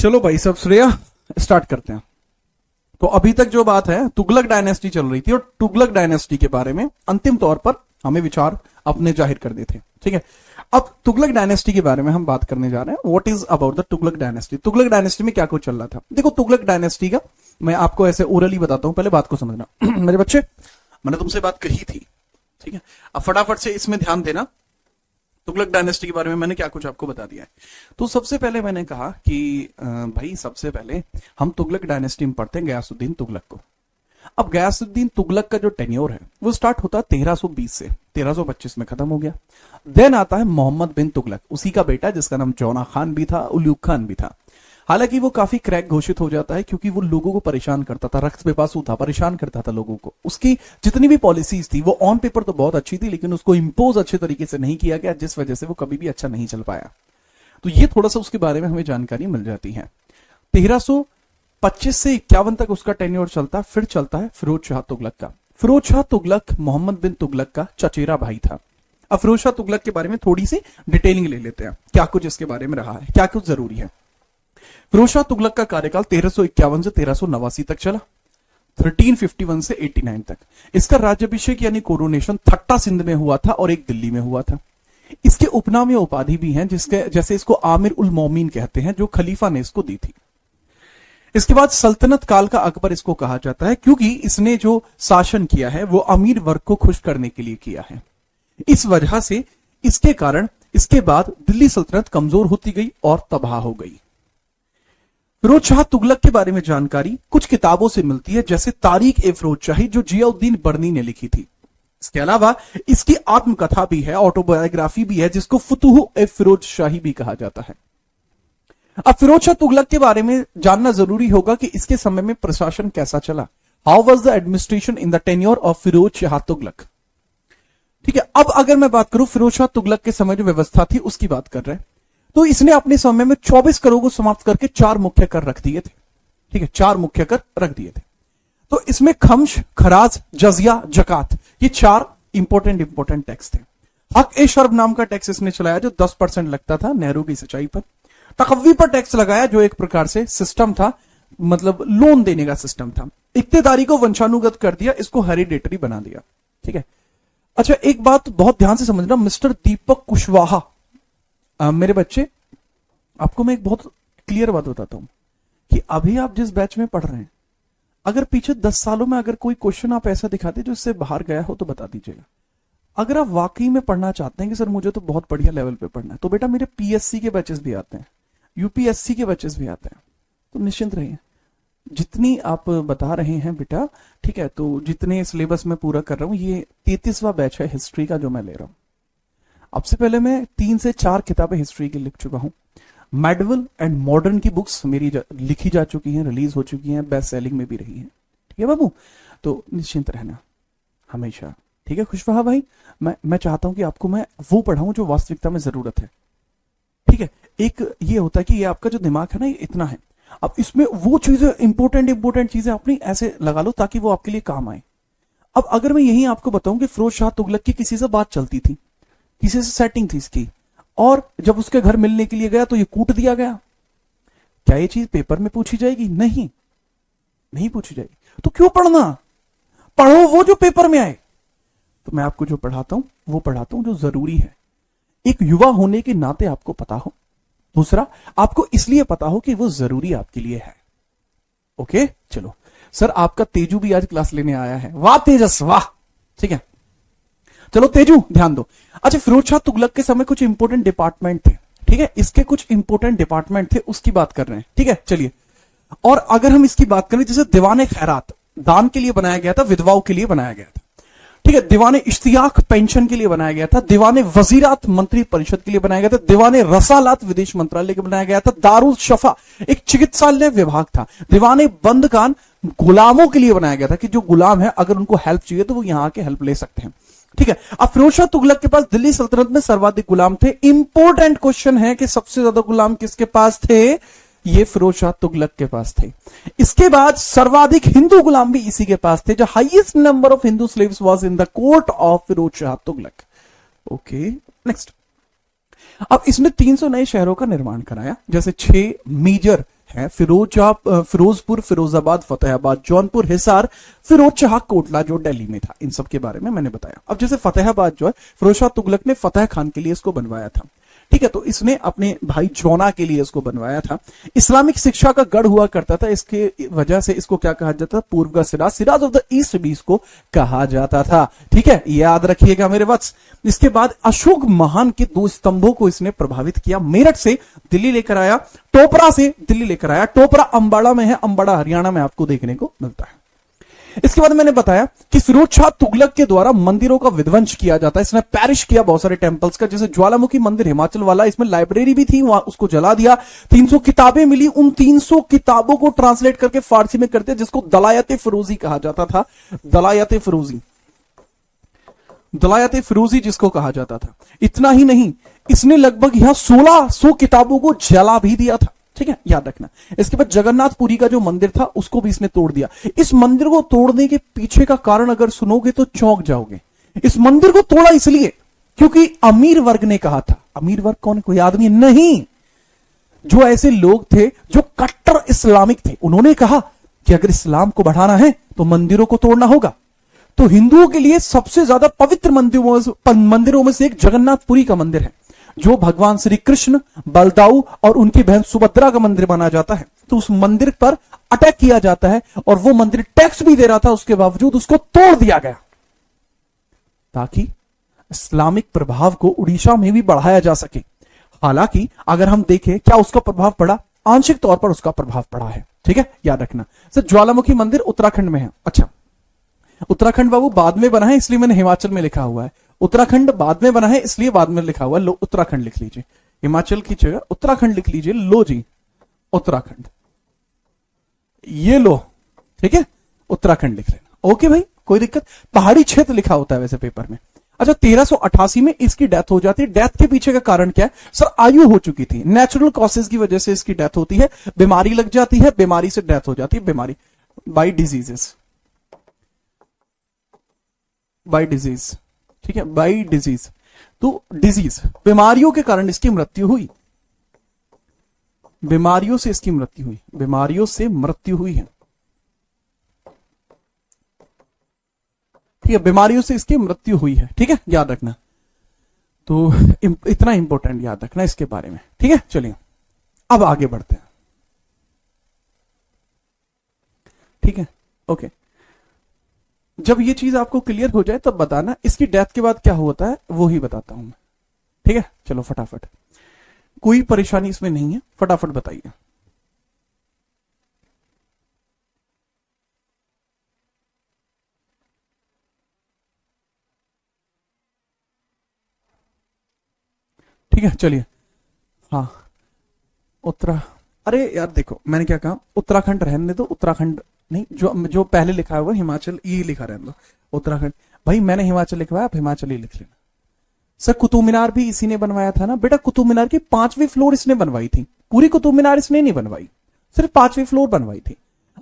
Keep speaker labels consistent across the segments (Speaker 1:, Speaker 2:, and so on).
Speaker 1: चलो भाई सब श्रेया स्टार्ट करते हैं। तो अभी तक जो बात है तुगलक डायनेस्टी चल रही थी और तुगलक डायनेस्टी के बारे में अंतिम तौर पर हमें विचार अपने जाहिर कर दिए थे। ठीक है, अब तुगलक डायनेस्टी के बारे में हम बात करने जा रहे हैं। What is about the Tughlaq dynasty. Tughlaq dynasty में क्या कुछ चल रहा था। देखो तुगलक डायनेस्टी का मैं आपको ऐसे ओरली बताता हूं, पहले बात को समझना। मेरे बच्चे, मैंने तुमसे बात कही थी, ठीक है, अब फटाफट से इसमें ध्यान देना। तुगलक डायनेस्टी के बारे में मैंने क्या कुछ आपको बता दिया है। तो सबसे पहले मैंने कहा कि भाई सबसे पहले हम तुगलक डायनेस्टी में पढ़ते हैं गयासुद्दीन तुगलक को। अब गयासुद्दीन तुगलक का जो टेन्योर है वो स्टार्ट होता है 1320 से 1325 में खत्म हो गया। देन आता है मोहम्मद बिन तुगलक, उसी का बेटा जिसका नाम जौना खान भी था, उल्यूक खान भी था। हालांकि वो काफी क्रैक घोषित हो जाता है क्योंकि वो लोगों को परेशान करता था, रक्त बेपासू था, परेशान करता था लोगों को। उसकी जितनी भी पॉलिसीज थी वो ऑन पेपर तो बहुत अच्छी थी, लेकिन उसको इंपोज अच्छे तरीके से नहीं किया गया, जिस वजह से वो कभी भी अच्छा नहीं चल पाया। तो ये थोड़ा सा उसके बारे में हमें जानकारी मिल जाती है। 1325 से 51 तक उसका टेन्योर चलता है। फिर चलता है फिरोज शाह तुगलक का। फिरोज शाह तुगलक मोहम्मद बिन तुगलक का चचेरा भाई था। अब फिरोज शाह तुगलक के बारे में थोड़ी सी डिटेलिंग ले लेते हैं, क्या कुछ इसके बारे में रहा है, क्या कुछ जरूरी है। फिरोज शाह तुगलक का कार्यकाल 1351 से 1389 तक चला, 1351 से 89 तक। इसका राज्याभिषेक यानी कोरोनेशन थट्टा सिंध में हुआ था और एक दिल्ली में हुआ था। इसके उपनाम या उपाधि भी हैं, जिसके जैसे इसको आमिर उल मोमिन कहते हैं, जो खलीफा ने इसको दी थी। इसके बाद सल्तनत काल का अकबर इसको कहा जाता है क्योंकि इसने जो शासन किया है वो अमीर वर्ग को खुश करने के लिए किया है। इस वजह से इसके कारण इसके बाद दिल्ली सल्तनत कमजोर होती गई और तबाह हो गई। फिरोज शाह तुगलक के बारे में जानकारी कुछ किताबों से मिलती है, जैसे तारीख ए फिरोज शाही जो जियाउद्दीन बर्नी ने लिखी थी। इसके अलावा इसकी आत्मकथा भी है, ऑटोबायोग्राफी भी है, जिसको फुतूह ए फिरोज शाही भी कहा जाता है। अब फिरोज शाह तुगलक के बारे में जानना जरूरी होगा कि इसके समय में प्रशासन कैसा चला। How was the administration in the tenure of Firoz Shah Tughlaq. ठीक है, अब अगर मैं बात करूं फिरोज शाह तुगलक के समय जो व्यवस्था थी उसकी बात कर रहे हैं, तो इसने अपने समय में 24 करों को समाप्त करके 4 मुख्य कर रख दिए थे। ठीक है, 4 मुख्य कर रख दिए थे। तो इसमें खम्श, खराज, जजिया, जकात, ये 4 इंपोर्टेंट टैक्स थे। हक ए शर्ब नाम का टैक्स इसने चलाया जो 10% लगता था नेहरू की सच्चाई पर। तकव्वी पर टैक्स लगाया जो एक प्रकार से सिस्टम था, मतलब लोन देने का सिस्टम था। इक्तेदारी को वंशानुगत कर दिया, इसको हेरिडेटरी बना दिया। ठीक है, अच्छा एक बात बहुत ध्यान से समझना, मिस्टर दीपक कुशवाहा, मेरे बच्चे आपको मैं एक बहुत क्लियर बात बताता हूं कि अभी आप जिस बैच में पढ़ रहे हैं, अगर पीछे 10 सालों में अगर कोई क्वेश्चन आप ऐसा दिखाते जो इससे बाहर गया हो तो बता दीजिएगा। अगर आप वाकई में पढ़ना चाहते हैं कि सर मुझे तो बहुत बढ़िया लेवल पे पढ़ना है, तो बेटा मेरे पीएससी के बैचेस भी आते हैं, यूपीएससी के बैचेस भी आते हैं, तो निश्चिंत रहिए। जितनी आप बता रहे हैं बेटा, ठीक है, तो जितने सिलेबस में पूरा कर रहा हूं, ये 33वां बैच है हिस्ट्री का जो मैं ले रहा हूं। अब से पहले मैं 3 से 4 किताबें हिस्ट्री की लिख चुका हूं। मेडिवल एंड मॉडर्न की बुक्स मेरी लिखी जा चुकी हैं, रिलीज हो चुकी हैं, बेस्ट सेलिंग में भी रही हैं। ठीक है बाबू, तो निश्चिंत रहना हमेशा। ठीक है खुशवाहा भाई, मैं चाहता हूं कि आपको मैं वो पढ़ाऊं जो वास्तविकता में जरूरत है। ठीक है, एक ये होता है कि ये आपका जो दिमाग है ना ये इतना है, अब इसमें वो चीजें इंपोर्टेंट चीजें अपनी ऐसे लगा लो ताकि वो आपके लिए काम आए। अब अगर मैं यही आपको बताऊं कि फिरोज शाह तुगलक की किसी से बात चलती थी, किसी से सेटिंग थी इसकी, और जब उसके घर मिलने के लिए गया तो ये कूट दिया गया, क्या ये चीज पेपर में पूछी जाएगी? नहीं पूछी जाएगी। तो क्यों पढ़ना, पढ़ो वो जो पेपर में आए। तो मैं आपको जो पढ़ाता हूं वो पढ़ाता हूं जो जरूरी है, एक युवा होने के नाते आपको पता हो। दूसरा, आपको इसलिए पता हो कि वो जरूरी आपके लिए है। ओके, चलो सर आपका तेजू भी आज क्लास लेने आया है, वाह तेजस वाह। ठीक है, चलो तेजू ध्यान दो। अच्छा, फिरोज शाह तुगलक के समय कुछ इंपोर्टेंट डिपार्टमेंट थे। ठीक है, इसके कुछ इंपोर्टेंट डिपार्टमेंट थे, उसकी बात कर रहे हैं। ठीक है, चलिए। और अगर हम इसकी बात करें, जैसे दीवाने खैरात दान के लिए बनाया गया था, विधवाओं के लिए बनाया गया था। ठीक है, दीवाने इश्तियाक पेंशन के लिए बनाया गया था, दीवाने वजीरात मंत्री परिषद के लिए बनाया गया था, दीवाने रसालात विदेश मंत्रालय के बनाया गया था, दारुल शफा एक चिकित्सालय विभाग था, दीवाने बंदकान गुलामों के लिए बनाया गया था कि जो गुलाम है अगर उनको हेल्प चाहिए तो वो यहां आके हेल्प ले सकते हैं। ठीक है, अब फिरोज शाह तुगलक के पास दिल्ली सल्तनत में सर्वाधिक गुलाम थे। इंपोर्टेंट क्वेश्चन है कि सबसे ज्यादा गुलाम किसके पास थे? ये फिरोज शाह तुगलक के पास थे। इसके बाद सर्वाधिक हिंदू गुलाम भी इसी के पास थे। The highest number of Hindu slaves was in the court of Firoz Shah Tughlaq. Okay, next. अब इसने 300 नए शहरों का निर्माण कराया, जैसे 6 मेजर है फिरोजपुर, फिरोजाबाद, फतेहाबाद, जौनपुर, हिसार, फिरोज शाह कोटला जो दिल्ली में था। इन सब के बारे में मैंने बताया। अब जैसे फतेहाबाद जो है, फिरोज शाह तुगलक ने फतेह खान के लिए इसको बनवाया था, ठीक है। तो इसने अपने भाई जौना के लिए इसको बनवाया था। इस्लामिक शिक्षा का गढ़ हुआ करता था, इसके वजह से इसको क्या कहा जाता था, पूर्व का Siraj, Siraj of the east भी इसको कहा जाता था, ठीक है, याद रखिएगा मेरे वत्स। इसके बाद अशोक महान के 2 स्तंभों को इसने प्रभावित किया, मेरठ से दिल्ली लेकर आया, टोपरा से दिल्ली लेकर आया। टोपरा अंबाड़ा में है, अंबाड़ा हरियाणा में आपको देखने को मिलता है। इसके बाद मैंने बताया कि फिरोज शाह तुगलक के द्वारा मंदिरों का विध्वंस किया जाता है। इसने पैरिश किया बहुत सारे टेंपल्स का, जैसे ज्वालामुखी मंदिर हिमाचल वाला, इसमें लाइब्रेरी भी थी, वहां उसको जला दिया। 300 किताबें मिली, उन 300 किताबों को ट्रांसलेट करके फारसी में करते, जिसको दलायत फिरोजी कहा जाता था। दलायत फिरोजी, दलायत फिरोजी जिसको कहा जाता था। इतना ही नहीं, इसने लगभग यहां 1600 किताबों को जला भी दिया था, ठीक है, याद रखना। इसके बाद जगन्नाथपुरी का जो मंदिर था उसको भी इसने तोड़ दिया। इस मंदिर को तोड़ने के पीछे का कारण अगर सुनोगे तो चौंक जाओगे। इस मंदिर को तोड़ा इसलिए क्योंकि अमीर वर्ग ने कहा था। अमीर वर्ग कौन, कोई आदमी नहीं, जो ऐसे लोग थे जो कट्टर इस्लामिक थे। उन्होंने कहा कि अगर इस्लाम को बढ़ाना है तो मंदिरों को तोड़ना होगा। तो हिंदुओं के लिए सबसे ज्यादा पवित्र मंदिरों में से एक जगन्नाथपुरी का मंदिर है, जो भगवान श्री कृष्ण, बलदाऊ और उनकी बहन सुभद्रा का मंदिर माना जाता है। तो उस मंदिर पर अटैक किया जाता है और वो मंदिर टैक्स भी दे रहा था, उसके बावजूद उसको तोड़ दिया गया ताकि इस्लामिक प्रभाव को उड़ीसा में भी बढ़ाया जा सके। हालांकि अगर हम देखें क्या उसका प्रभाव पड़ा, आंशिक तौर पर उसका प्रभाव पड़ा है, ठीक है, याद रखना। सर ज्वालामुखी मंदिर उत्तराखंड में है। अच्छा, उत्तराखंड बाबू बाद में बना है, इसलिए मैंने हिमाचल में लिखा हुआ है। उत्तराखंड बाद में बना है इसलिए बाद में लिखा हुआ है। लो उत्तराखंड लिख लीजिए, हिमाचल की जगह उत्तराखंड लिख लीजिए। लो जी, उत्तराखंड, ये लो, ठीक है, उत्तराखंड लिख लेना। ओके भाई, कोई दिक्कत। पहाड़ी क्षेत्र लिखा होता है वैसे पेपर में। अच्छा, 1388 में इसकी डेथ हो जाती है। डेथ के पीछे का कारण क्या है सर? आयु हो चुकी थी, नेचुरल कॉसेज की वजह से इसकी डेथ होती है। बीमारी लग जाती है, बीमारी से डेथ हो जाती है। बीमारी बाई डिजीजेस, बाई डिजीज, ठीक है, बाई डिजीज। तो डिजीज, बीमारियों के कारण इसकी मृत्यु हुई। बीमारियों से इसकी मृत्यु हुई, बीमारियों से मृत्यु हुई है, ठीक है, बीमारियों से इसकी मृत्यु हुई है, ठीक है, याद रखना। तो इतना इंपॉर्टेंट याद रखना इसके बारे में, ठीक है। चलिए अब आगे बढ़ते हैं, ठीक है, ओके। जब ये चीज आपको क्लियर हो जाए तब बताना। इसकी डेथ के बाद क्या होता है वो ही बताता हूं मैं, ठीक है। चलो फटाफट, कोई परेशानी इसमें नहीं है, फटाफट बताइए। ठीक है, चलिए। हाँ, अरे यार देखो, मैंने क्या कहा, उत्तराखंड रहने दो, उत्तराखंड नहीं, जो पहले लिखा हुआ हिमाचल, ये लिखा रहने दो। उत्तराखंड भाई, मैंने हिमाचल लिखवाया, आप हिमाचल ही लिख लेना। सर कुतुब मीनार भी इसी ने बनवाया था ना बेटा। कुतुब मीनार की 5वीं फ्लोर इसने बनवाई थी, पूरी कुतुब मीनार इसने नहीं बनवाई, सिर्फ 5वीं फ्लोर बनवाई थी।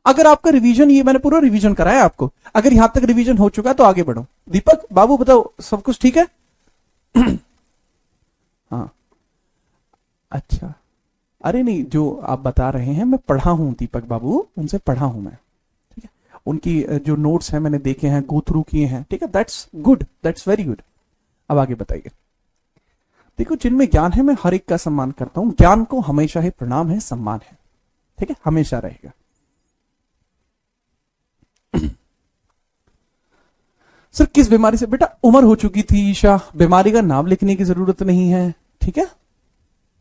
Speaker 1: अगर आपका रिवीजन, ये मैंने पूरा रिवीजन कराया आपको, अगर यहां तक रिवीजन हो चुका है तो आगे बढ़ो। दीपक बाबू बताओ, सब कुछ ठीक है? हाँ, अच्छा, अरे नहीं, जो आप बता रहे हैं मैं पढ़ा हूं दीपक बाबू, उनसे पढ़ा हूं मैं, ठीक है। उनकी जो नोट्स हैं मैंने देखे हैं, गो थ्रू किए हैं, ठीक है। That's good, that's very good. अब आगे बताइए। देखो, जिनमें ज्ञान है मैं हर एक का सम्मान करता हूं, ज्ञान को हमेशा ही प्रणाम है, सम्मान है, ठीक है, हमेशा रहेगा। सर किस बीमारी से? बेटा उम्र हो चुकी थी ईशा, बीमारी का नाम लिखने की जरूरत नहीं है, ठीक है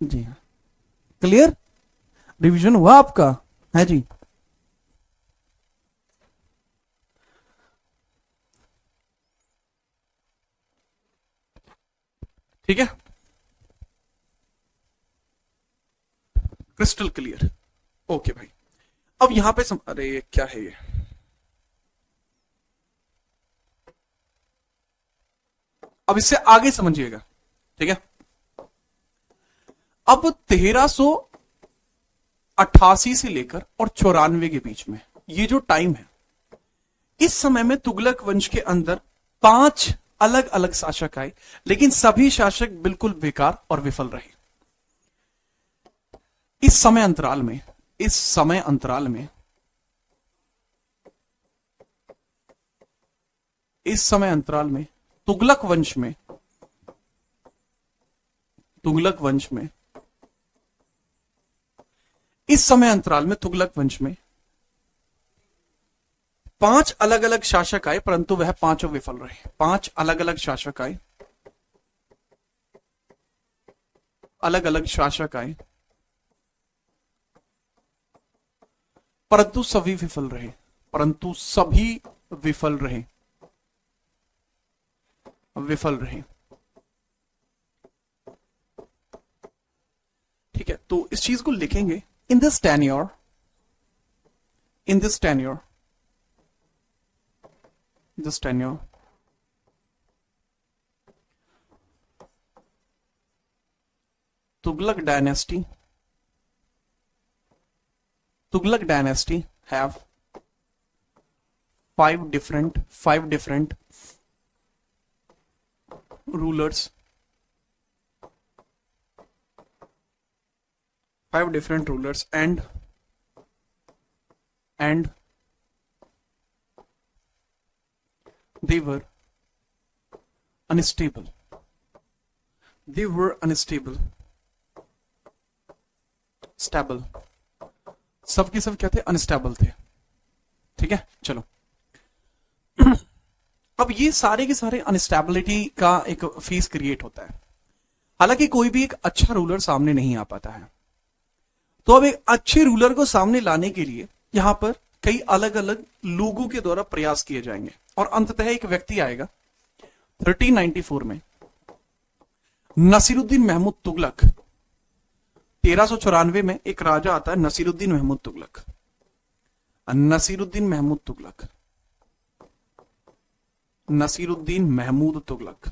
Speaker 1: जी। हाँ, क्लियर, रिवीजन हुआ आपका है जी। ठीक है, क्रिस्टल क्लियर। ओके भाई, अब यहां पे अरे क्या है ये, अब इससे आगे समझिएगा, ठीक है। अब 1388 से लेकर और 94 के बीच में ये जो टाइम है, इस समय में तुगलक वंश के अंदर 5 अलग अलग शासक आए, लेकिन सभी शासक बिल्कुल बेकार और विफल रहे। इस समय अंतराल में इस समय अंतराल में, इस समय अंतराल में तुगलक वंश में, तुगलक वंश में, इस समय अंतराल में तुगलक वंश में 5 अलग अलग शासक आए, परंतु वह पांचों विफल रहे। 5 अलग अलग शासक आए, अलग अलग शासक आए, परंतु सभी विफल रहे, परंतु सभी विफल रहे, विफल रहे। ठीक है, तो इस चीज को लिखेंगे। In this tenure, in this tenure, this tenure, Tughlaq dynasty, Tughlaq dynasty have five different rulers, 5 different rulers, and they were unstable. They were unstable. Stable, सबके सब क्या थे? अनस्टेबल थे। ठीक है, चलो अब ये सारे के सारे अनस्टेबिलिटी का एक फेस क्रिएट होता है। हालांकि कोई भी एक अच्छा रूलर सामने नहीं आ पाता है, तो अब एक अच्छे रूलर को सामने लाने के लिए यहां पर कई अलग अलग लोगों के द्वारा प्रयास किए जाएंगे और अंततः एक व्यक्ति आएगा 1394 में, नसीरुद्दीन महमूद तुगलक। 1394 में एक राजा आता है नसीरुद्दीन महमूद तुगलक, नसीरुद्दीन महमूद तुगलक, नसीरुद्दीन महमूद तुगलक,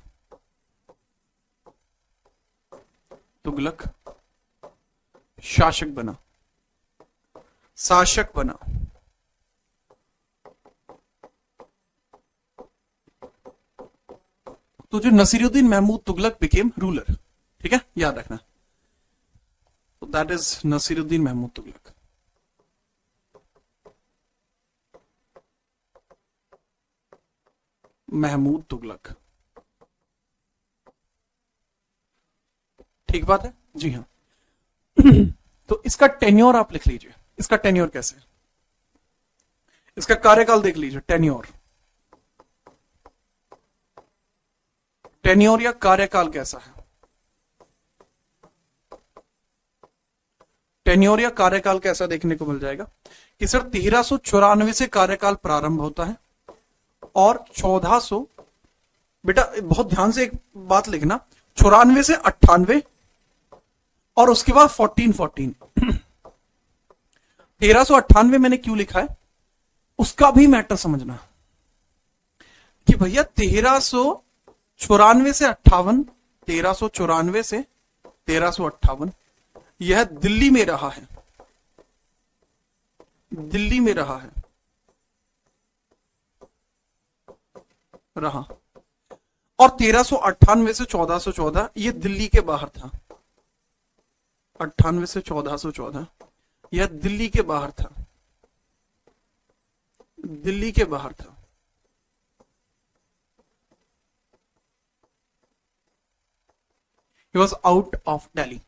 Speaker 1: तुगलक शासक बना, शासक बना। तो जो नसीरुद्दीन महमूद तुगलक बिकेम रूलर। ठीक है, याद रखना, that is Nasiruddin Mahmud Tughlaq. Mahmood Tughlaq, ठीक बात है जी हाँ। तो इसका टेन्योर आप लिख लीजिए। इसका टेन्योर कैसे, इसका कार्यकाल देख लीजिए। टेन्योर, टेन्योर या कार्यकाल कैसा है? टेन्योर या कार्यकाल कैसा देखने को मिल जाएगा कि सर 1394 से कार्यकाल प्रारंभ होता है और 1400, बेटा बहुत ध्यान से एक बात लिखना, 94 से 98 और उसके बाद 1414। 1398 मैंने क्यों लिखा है उसका भी मैटर समझना कि भैया 1394 से 58, 1394 से 1358 यह दिल्ली में रहा है, दिल्ली में रहा है, रहा। और 1398 से 1414 यह दिल्ली के बाहर था। 98 से 1414 यह दिल्ली के बाहर था, दिल्ली के बाहर था। He was out of Delhi।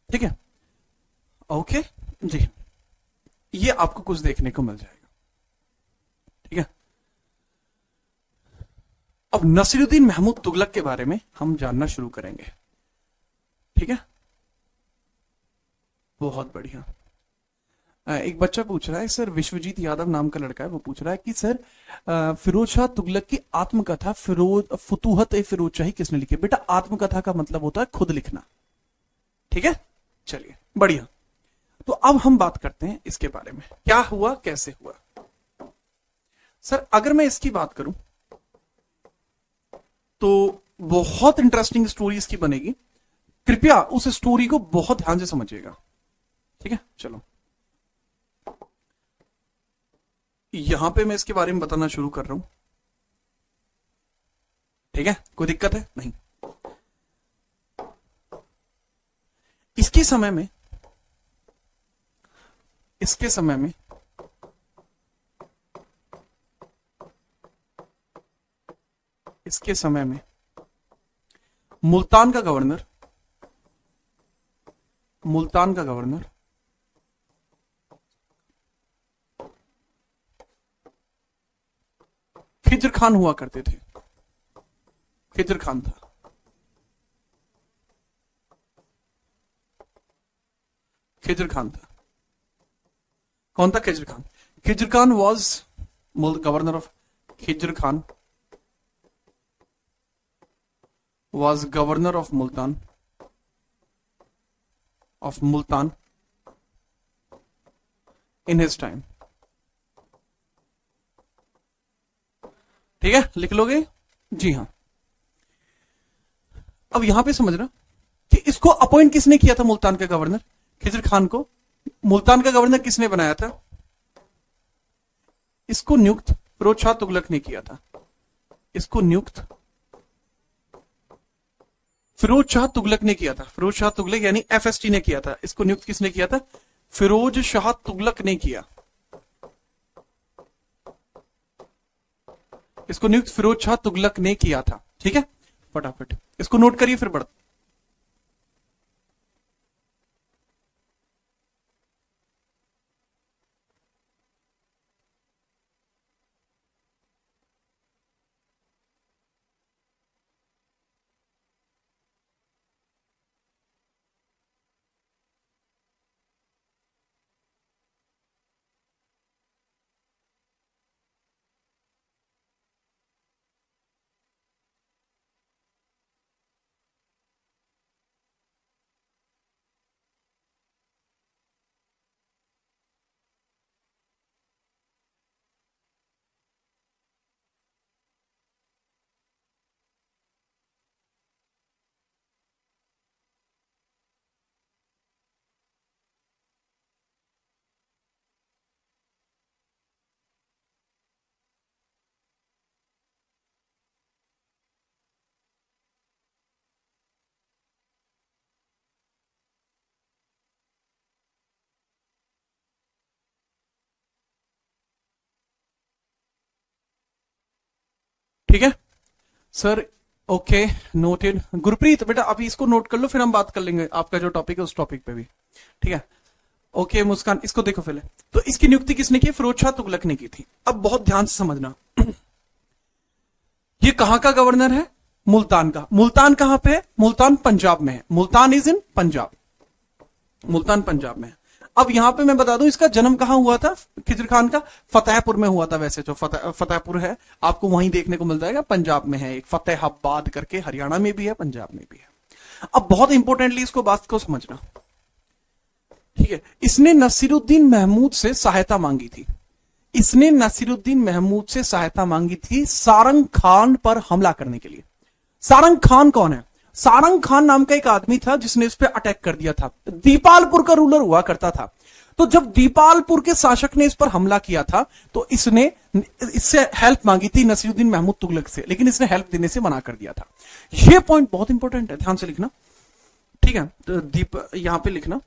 Speaker 1: ठीक है, ओके जी, ये आपको कुछ देखने को मिल जाएगा। ठीक है, अब नसीरुद्दीन महमूद तुगलक के बारे में हम जानना शुरू करेंगे। ठीक है, बहुत बढ़िया। एक बच्चा पूछ रहा है सर, विश्वजीत यादव नाम का लड़का है, वो पूछ रहा है कि सर फिरोज शाह तुगलक की आत्मकथा फुतूहत ए फिरोज शाही किसने लिखी? बेटा आत्मकथा का मतलब होता है खुद लिखना। ठीक है, चलिए बढ़िया। तो अब हम बात करते हैं इसके बारे में, क्या हुआ कैसे हुआ। सर अगर मैं इसकी बात करूं तो बहुत इंटरेस्टिंग स्टोरी इसकी बनेगी, कृपया उस स्टोरी को बहुत ध्यान से समझिएगा। ठीक है, चलो यहां पे मैं इसके बारे में बताना शुरू कर रहा हूं। ठीक है, कोई दिक्कत है? नहीं। इसके समय में इसके समय में मुल्तान का गवर्नर खिज्र खान हुआ करते थे। खिज्र खान था। कौन था? Khizr Khan. Khizr Khan was governor of Khizr Khan was governor of Multan in his time। ठीक है, लिख लोगे? जी हाँ। अब यहां पे समझना कि इसको अपॉइंट किसने किया था मुल्तान का गवर्नर? खिज्र खान को मुल्तान का गवर्नर किसने बनाया था? इसको नियुक्त फिरोज शाह तुगलक ने किया था। इसको नियुक्त फिरोज शाह तुगलक ने किया था। फिरोज शाह तुगलक यानी एफएसटी ने किया था। इसको नियुक्त किसने किया था? फिरोज शाह तुगलक ने किया। इसको नियुक्त फिरोज शाह तुगलक ने किया था। ठीक है, फटाफट इसको नोट करिए फिर बढ़। ठीक है सर, ओके नोटेड। गुरप्रीत बेटा अभी इसको नोट कर लो, फिर हम बात कर लेंगे आपका जो टॉपिक है उस टॉपिक पे भी। ठीक है, ओके मुस्कान इसको देखो पहले। तो इसकी नियुक्ति किसने की? फिरोज शाह तुगलक ने की थी। अब बहुत ध्यान से समझना, ये कहां का गवर्नर है? मुल्तान का। मुल्तान कहां पे है? मुल्तान पंजाब में है। Multan is in Punjab. मुल्तान पंजाब में है। अब यहां पे मैं बता दूं इसका जन्म कहां हुआ था खिज्र खान का? फतेहपुर में हुआ था। वैसे जो फतेहपुर है आपको वहीं देखने को मिल जाएगा, पंजाब में है। एक फतेहाबाद करके हरियाणा में भी है, पंजाब में भी है। अब बहुत इंपॉर्टेंटली इसको बात को समझना, ठीक है। इसने नसीरुद्दीन महमूद से सहायता मांगी थी। इसने नसीरुद्दीन महमूद से सहायता मांगी थी सारंग खान पर हमला करने के लिए। सारंग खान कौन है? सारंग खान नाम का एक आदमी था जिसने इस पे अटैक कर दिया था। दीपालपुर का रूलर हुआ करता था। तो जब दीपालपुर के शासक ने इस पर हमला किया था तो इसने इससे हेल्प मांगी थी नसीरुद्दीन महमूद तुगलक से, लेकिन इसने हेल्प देने से मना कर दिया था। यह पॉइंट बहुत इंपॉर्टेंट है, ध्यान से लिखना। ठीक है, तो यहां पे लिखना।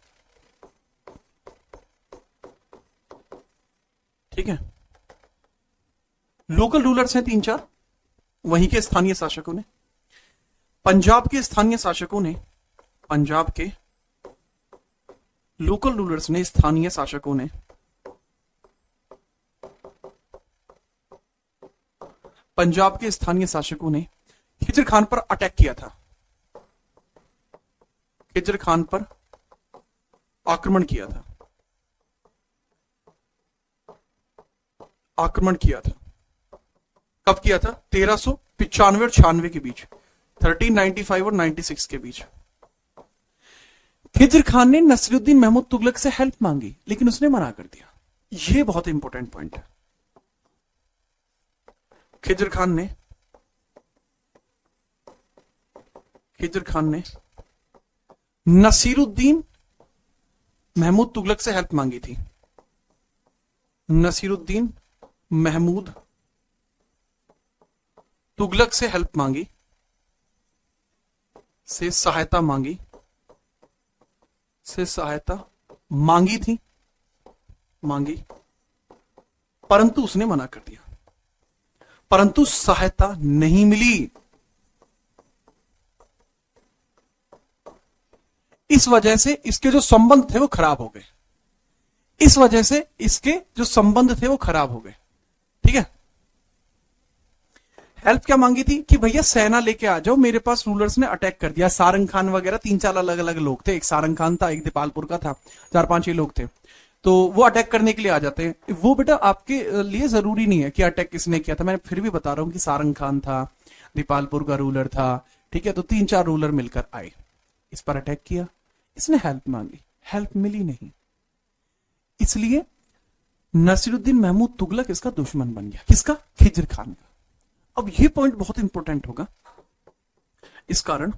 Speaker 1: ठीक है, लोकल रूलर्स हैं 3-4 वहीं के स्थानीय शासकों ने। पंजाब के स्थानीय शासकों ने, पंजाब के लोकल रूलर्स ने, स्थानीय शासकों ने पंजाब के स्थानीय शासकों ने खिज्र खान पर अटैक किया था। खिज्र खान पर आक्रमण किया था। आक्रमण किया था। कब किया था? 1395 और 96 के बीच, 1395 और 96 के बीच। खिज्र खान ने नसीरुद्दीन महमूद तुगलक से हेल्प मांगी लेकिन उसने मना कर दिया। यह बहुत इंपॉर्टेंट पॉइंट है। खिज्र खान ने नसीरुद्दीन महमूद तुगलक से हेल्प मांगी थी। नसीरुद्दीन महमूद तुगलक से हेल्प मांगी, से सहायता मांगी थी। मांगी, परंतु उसने मना कर दिया, परंतु सहायता नहीं मिली। इस वजह से इसके जो संबंध थे वो खराब हो गए, इस वजह से इसके जो संबंध थे वो खराब हो गए। ठीक है, हेल्प क्या मांगी थी कि भैया सेना लेके आ जाओ, मेरे पास रूलर्स ने अटैक कर दिया। सारंग खान वगैरह 3-4 अलग अलग लोग थे, एक सारंग खान था, एक दीपालपुर का था, 4-5 ही लोग थे। तो वो अटैक करने के लिए आ जाते हैं। वो बेटा आपके लिए जरूरी नहीं है कि अटैक किसने किया था, मैं फिर भी बता रहा हूं कि सारंग खान था, दीपालपुर का रूलर था, ठीक है। तो 3-4 रूलर मिलकर आए, इस पर अटैक किया, इसने हेल्प मांगी, हेल्प मिली नहीं, इसलिए नसीरुद्दीन महमूद तुगलक इसका दुश्मन बन गया। किसका? खिज्र खान का। अब ये पॉइंट बहुत इंपॉर्टेंट होगा, इस कारण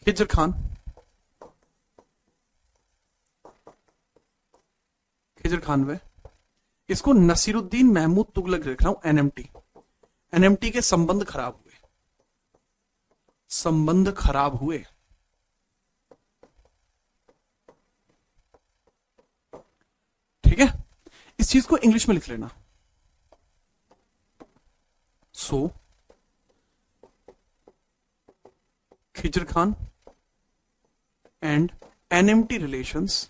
Speaker 1: खिज्र खान वे इसको नसीरुद्दीन महमूद तुगलक लिख रहा हूं, एनएमटी के संबंध खराब हुए। ठीक है, इस चीज को इंग्लिश में लिख लेना। So Khizr Khan and NMT relations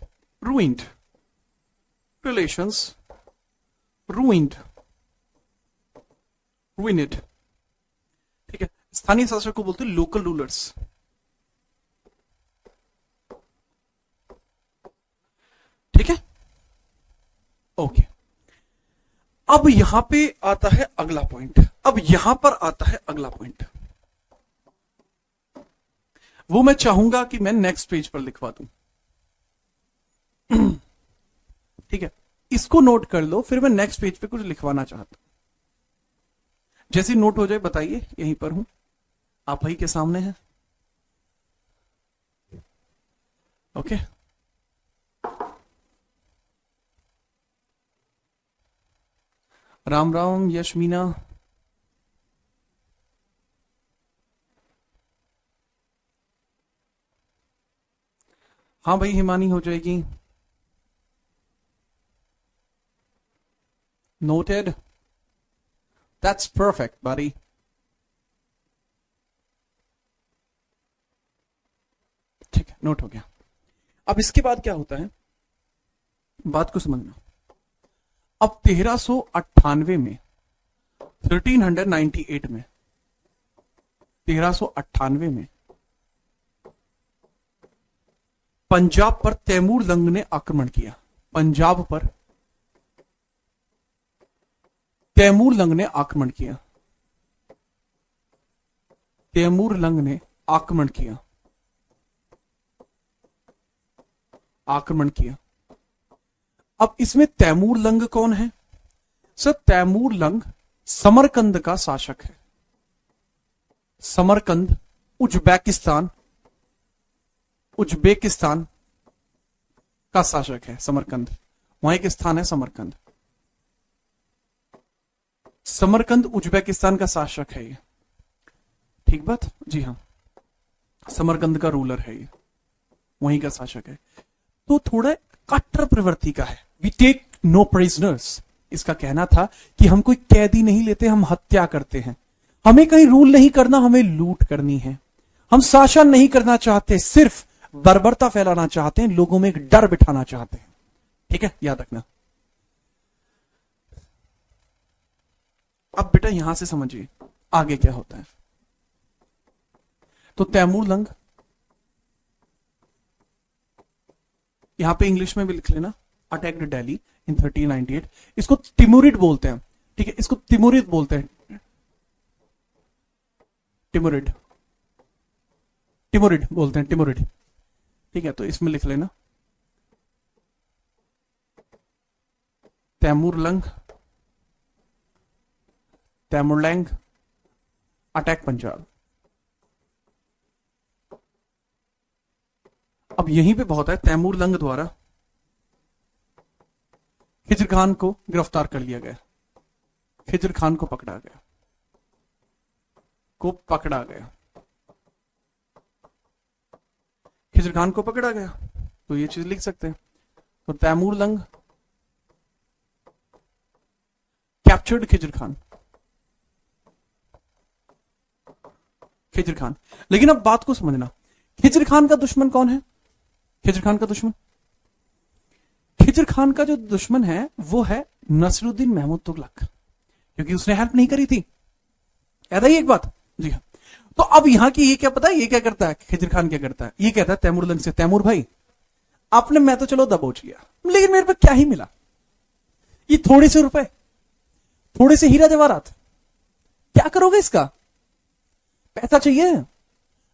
Speaker 1: ruined, ruined। ठीक है, स्थानीय शासक को बोलते हैं लोकल रूलर्स। ठीक है, ओके। अब यहां पे आता है अगला पॉइंट, वो मैं चाहूंगा कि मैं नेक्स्ट पेज पर लिखवा दूं। ठीक है, इसको नोट कर लो, फिर मैं नेक्स्ट पेज पे कुछ लिखवाना चाहता हूं। जैसे नोट हो जाए बताइए, यहीं पर हूं, आप ही के सामने हैं। ओके, राम राम यशमीना। हाँ भाई, हिमानी हो जाएगी। Noted, that's perfect buddy। ठीक है, नोट हो गया। अब इसके बाद क्या होता है, बात को समझना। अब 1398 में 1398 में 1398 में पंजाब पर तैमूर लंग ने आक्रमण किया। पंजाब पर तैमूर लंग ने आक्रमण किया। तैमूर लंग ने आक्रमण किया। अब इसमें तैमूर लंग कौन है? सर, तैमूर लंग समरकंद का शासक है। समरकंद उज्बेकिस्तान का शासक है। समरकंद, वहां एक स्थान है समरकंद। समरकंद उज्बेकिस्तान का शासक है ये। ठीक बात? जी हाँ, समरकंद का रूलर है ये, वहीं का शासक है। तो थोड़ा कट्टर प्रवृत्ति का है। We take no prisoners. इसका कहना था कि हम कोई कैदी नहीं लेते, हम हत्या करते हैं। हमें कहीं रूल नहीं करना, हमें लूट करनी है। हम शासन नहीं करना चाहते, सिर्फ बर्बरता फैलाना चाहते हैं, लोगों में एक डर बिठाना चाहते हैं। ठीक है, याद रखना। अब बेटा यहां से समझिए आगे क्या होता है। तो तैमूर लंग, यहां पे इंग्लिश में भी लिख लेना, अटैक्ड दिल्ली इन 1398। इसको तिमुरिड बोलते हैं। ठीक है, इसको तिमुरिद बोलते हैं। टिमुरिड बोलते हैं, टिमुरिड। ठीक है, तो इसमें लिख लेना तैमूरलंग अटैक पंजाब। अब यहीं पे बहुत है, तैमूर लंग द्वारा खिज्र खान को गिरफ्तार कर लिया गया। खिज्र खान को पकड़ा गया। खिज्र खान को पकड़ा गया। तो ये चीज लिख सकते हैं। तो तैमूर लंग कैप्चर्ड खिजर खान, खिजर खान। लेकिन अब बात को समझना, खिजर खान का दुश्मन कौन है? खिजर खान का दुश्मन, खिजर खान का जो दुश्मन है वो है नसीरुद्दीन महमूद तुगलक, क्योंकि उसने हेल्प नहीं करी थी। याद आई एक बात? जी हाँ। तो अब यहां की ये क्या पता है, ये क्या करता है, खिजर खान क्या करता है, ये कहता है तैमूर लंग से, तैमूर भाई आपने, मैं तो चलो दबोच लिया, लेकिन मेरे पे क्या ही मिला, ये थोड़े से रुपए, थोड़े से हीरा जवाहरात, क्या करोगे इसका? पैसा चाहिए,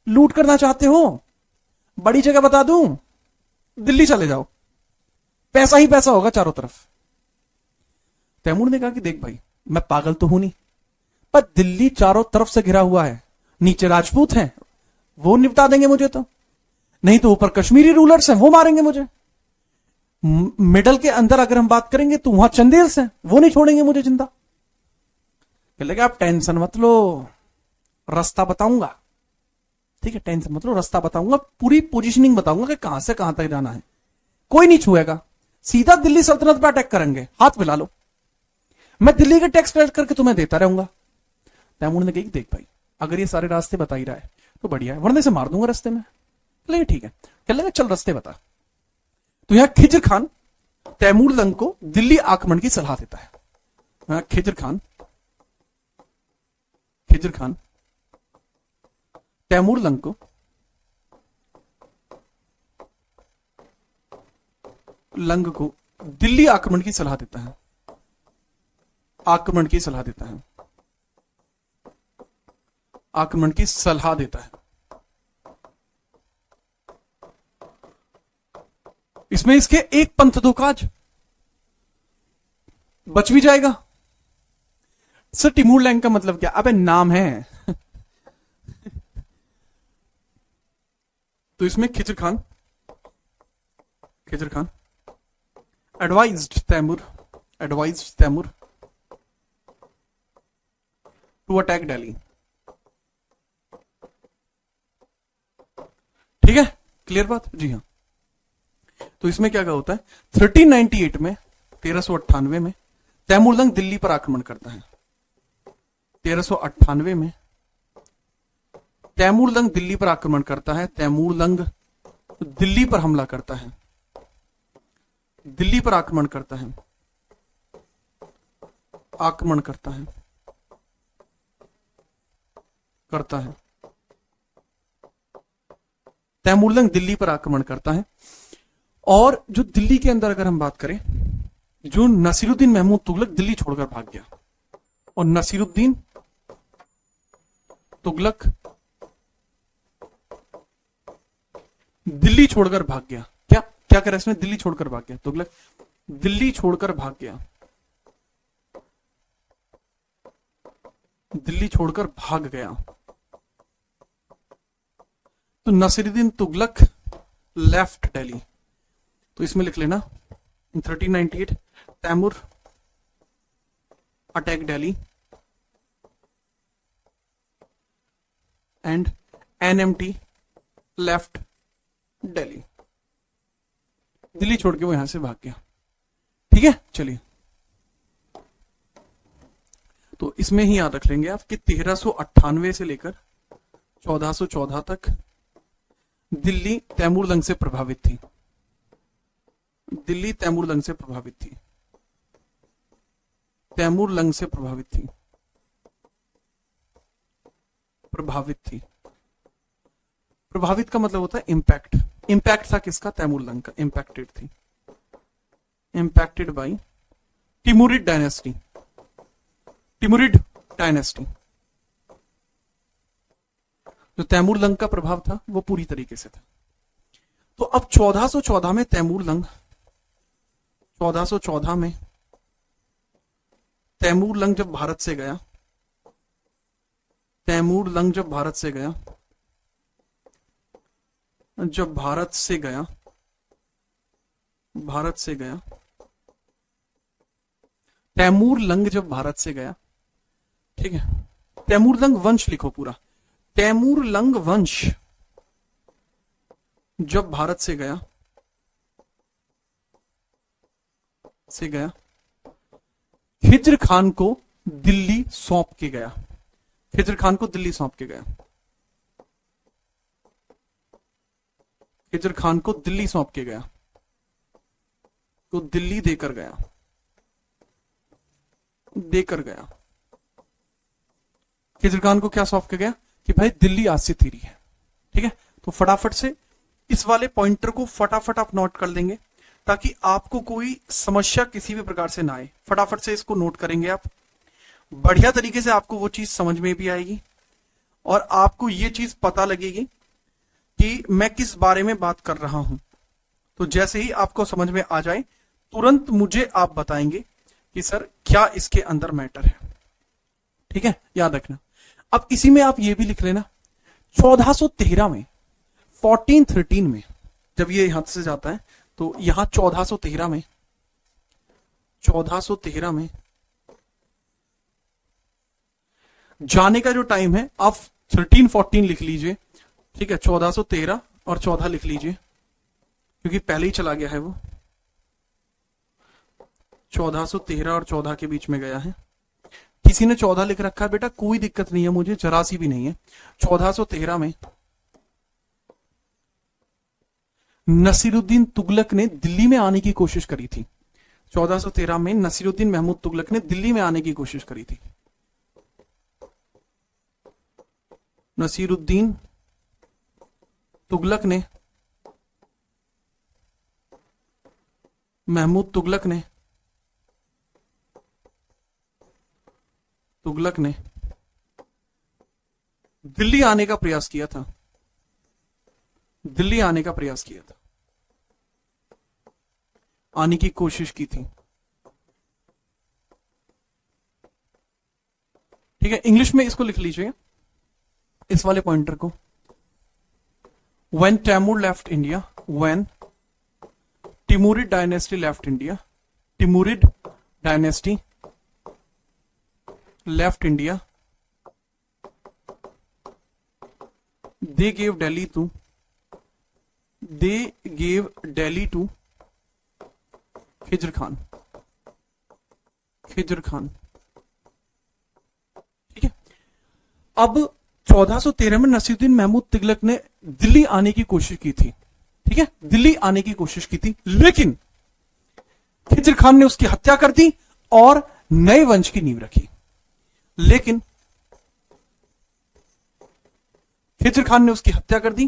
Speaker 1: लूट करना चाहते हो, बड़ी जगह बता दूं, दिल्ली चले जाओ, पैसा ही पैसा होगा चारों तरफ। तैमूर ने कहा कि देख भाई, मैं पागल तो हूं नहीं, पर दिल्ली चारों तरफ से घिरा हुआ है, नीचे राजपूत हैं, वो निपटा देंगे मुझे, तो नहीं तो ऊपर कश्मीरी रूलर्स हैं, वो मारेंगे मुझे, मिडल के अंदर अगर हम बात करेंगे तो वहां चंदेल्स हैं, वो नहीं छोड़ेंगे मुझे जिंदा। लगे आप टेंशन मत लो, रास्ता बताऊंगा, ठीक है, टेंशन मत लो, रास्ता बताऊंगा, पूरी पोजीशनिंग बताऊंगा कि कहां से कहां तक जाना है, कोई नहीं छुएगा, सीधा दिल्ली सल्तनत पर अटैक करेंगे, हाथ मिला लो, मैं दिल्ली के टैक्स कलेक्ट करके तुम्हें देता रहूंगा। तैमूर ने कही देख भाई, अगर ये सारे रास्ते बता ही रहा है तो बढ़िया है, वरना से मार दूंगा रास्ते में। ले ठीक है, कह लेगा चल रास्ते बता। तो यहां खिजर खान तैमूर लंग को दिल्ली आक्रमण की सलाह देता है। खिजर खान तैमूर लंग को दिल्ली आक्रमण की सलाह देता है, आक्रमण की सलाह देता है, आक्रमण की सलाह देता है। इसमें इसके एक पंथ दो काज, बच भी जाएगा। सर टिमूर लैंग का मतलब क्या? अबे नाम है। तो इसमें Khizr Khan advised Timur to attack Delhi. ठीक है, क्लियर बात? जी हाँ। तो इसमें क्या क्या होता है, 1398 में 1398 में तैमूर लंग दिल्ली पर आक्रमण करता है। 1398 में तैमूर लंग दिल्ली पर आक्रमण करता है, तैमूर लंग दिल्ली पर हमला करता है, दिल्ली पर आक्रमण करता है, आक्रमण करता है, तैमूर लंग दिल्ली पर आक्रमण करता है। और जो दिल्ली के अंदर अगर हम बात करें, जो नसीरुद्दीन महमूद तुगलक दिल्ली छोड़कर भाग गया, और नसीरुद्दीन तुगलक दिल्ली छोड़कर भाग गया। क्या करे इसमें? दिल्ली छोड़कर भाग गया, तुगलक दिल्ली छोड़कर भाग गया, दिल्ली छोड़कर भाग गया। तो नसीरुद्दीन तुगलक लेफ्ट दिल्ली। तो इसमें लिख लेना, in 1398 Timur attack Delhi and NMT left Delhi. Delhi छोड़ के वो यहां से भाग गया। ठीक है, चलिए। तो इसमें ही याद रख लेंगे आप कि 1398 से लेकर 1414 तक दिल्ली तैमूर लंग से प्रभावित थी, दिल्ली तैमूर लंग से प्रभावित थी, तैमूर लंग से प्रभावित थी, प्रभावित थी। प्रभावित का मतलब होता है इंपैक्ट। इंपैक्ट था किसका? तैमूर लंग का। इंपैक्टेड थी, इंपैक्टेड बाई टिमुरिड डायनेस्टी, टिमुरिड डायनेस्टी। जो तैमूर लंग का प्रभाव था वो पूरी तरीके से था। तो अब 1414 में तैमूर लंग, 1414 में तैमूर लंग जब भारत से गया, तैमूर लंग जब भारत से गया, जब भारत से गया, भारत से गया, तैमूर लंग जब भारत से गया, ठीक है, तैमूर लंग वंश लिखो पूरा, तैमूर लंग वंश जब भारत से गया, से गया, खिज्र खान को दिल्ली सौंप के गया, खिज्र खान को दिल्ली सौंप के गया, खिज्र खान को दिल्ली सौंप के गया, तो दिल्ली देकर गया, देकर गया, खिज्र खान को क्या सौंप के गया कि भाई दिल्ली आज से तेरी है। ठीक है, तो फटाफट से इस वाले पॉइंटर को फटाफट आप नोट कर लेंगे ताकि आपको कोई समस्या किसी भी प्रकार से ना आए। फटाफट से इसको नोट करेंगे आप, बढ़िया तरीके से आपको वो चीज समझ में भी आएगी और आपको ये चीज पता लगेगी कि मैं किस बारे में बात कर रहा हूं। तो जैसे ही आपको समझ में आ जाए तुरंत मुझे आप बताएंगे कि सर क्या इसके अंदर मैटर है। ठीक है, याद रखना। अब इसी में आप ये भी लिख लेना 1413 में 1413 में जब ये यहां से जाता है तो यहां 1413 में 1413 में जाने का जो टाइम है आप 1314 लिख लीजिए। ठीक है, 1413 और 14 लिख लीजिए क्योंकि पहले ही चला गया है वो, 1413 और 14 के बीच में गया है। किसी ने 14 लिख रखा है बेटा, कोई दिक्कत नहीं है, मुझे जरा सी भी नहीं है। 1413 में नसीरुद्दीन तुगलक ने दिल्ली में आने की कोशिश करी थी। 1413 में नसीरुद्दीन महमूद तुगलक ने दिल्ली में आने की कोशिश करी थी। नसीरुद्दीन तुगलक ने महमूद तुगलक ने दिल्ली आने का प्रयास किया था, दिल्ली आने का प्रयास किया था, आने की कोशिश की थी। ठीक है, इंग्लिश में इसको लिख लीजिए इस वाले पॉइंटर को। When Timur left India, when Timurid dynasty left India, Timurid dynasty left India, they gave Delhi to Khizr Khan, Khizr Khan. ठीक है, अब 1413 में नसीरुद्दीन महमूद तुगलक ने दिल्ली आने की कोशिश की थी। ठीक है, दिल्ली आने की कोशिश की थी, लेकिन खिज्र खान ने उसकी हत्या कर दी और नए वंश की नींव रखी। लेकिन खिज्र खान ने उसकी हत्या कर दी,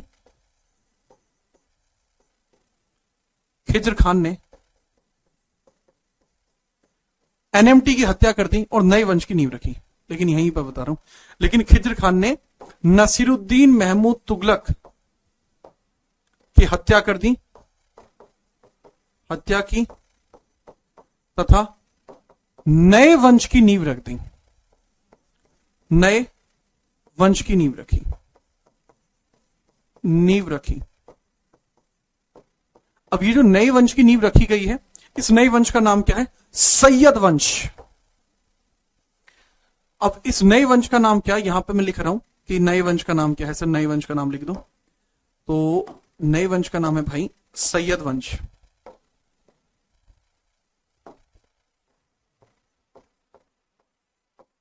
Speaker 1: खिज्र खान ने एनएमटी की हत्या कर दी और नए वंश की नींव रखी। लेकिन यहीं पर बता रहा हूं, लेकिन खिज्र खान ने नसीरुद्दीन महमूद तुगलक की हत्या कर दी, हत्या की तथा नए वंश की नींव रख दी, नए वंश की नींव रखी, नींव रखी। अब ये जो नए वंश की नींव रखी गई है, इस नए वंश का नाम क्या है? सैयद वंश। अब इस नए वंश का नाम क्या है? यहां पे मैं लिख रहा हूं कि नए वंश का नाम क्या है। सर नए वंश का नाम लिख दो, तो नए वंश का नाम है भाई सैयद वंश।